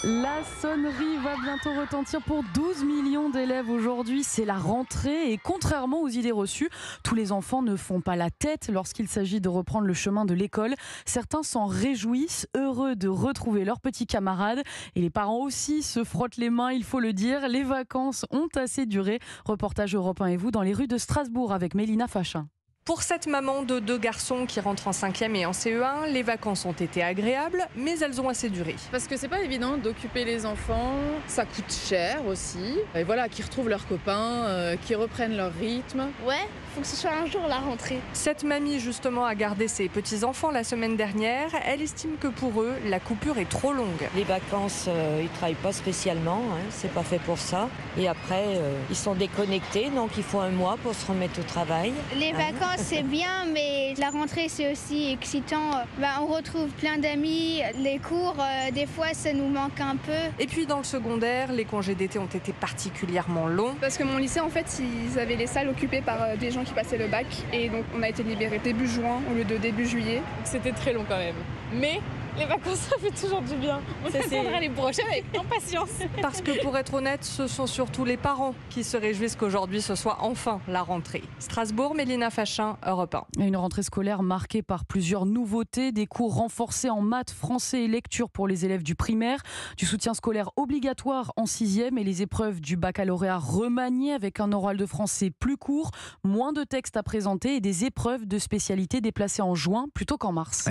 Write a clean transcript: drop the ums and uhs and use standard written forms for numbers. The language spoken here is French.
La sonnerie va bientôt retentir pour 12 millions d'élèves aujourd'hui. C'est la rentrée et contrairement aux idées reçues, tous les enfants ne font pas la tête lorsqu'il s'agit de reprendre le chemin de l'école. Certains s'en réjouissent, heureux de retrouver leurs petits camarades. Et les parents aussi se frottent les mains, il faut le dire. Les vacances ont assez duré. Reportage Europe 1 et vous dans les rues de Strasbourg avec Mélina Fachin. Pour cette maman de 2 garçons qui rentrent en 5e et en CE1, les vacances ont été agréables, mais elles ont assez duré. Parce que c'est pas évident d'occuper les enfants, ça coûte cher aussi. Et voilà, qu'ils retrouvent leurs copains, qu'ils reprennent leur rythme. Ouais, faut que ce soit un jour la rentrée. Cette mamie justement a gardé ses petits-enfants la semaine dernière. Elle estime que pour eux, la coupure est trop longue. Les vacances, ils travaillent pas spécialement, c'est pas fait pour ça. Et après, ils sont déconnectés, donc il faut un mois pour se remettre au travail. Les vacances, c'est bien, mais la rentrée, c'est aussi excitant. On retrouve plein d'amis, les cours, des fois, ça nous manque un peu. Et puis dans le secondaire, les congés d'été ont été particulièrement longs. Parce que mon lycée, en fait, ils avaient les salles occupées par des gens qui passaient le bac. Et donc, on a été libérés début juin au lieu de début juillet. C'était très long quand même. Mais les vacances, ça fait toujours du bien. On attendra les prochaines avec impatience. Parce que pour être honnête, ce sont surtout les parents qui se réjouissent qu'aujourd'hui ce soit enfin la rentrée. Strasbourg, Mélina Fachin, Europe 1. Une rentrée scolaire marquée par plusieurs nouveautés, des cours renforcés en maths, français et lecture pour les élèves du primaire, du soutien scolaire obligatoire en 6e et les épreuves du baccalauréat remaniées avec un oral de français plus court, moins de textes à présenter et des épreuves de spécialité déplacées en juin plutôt qu'en mars.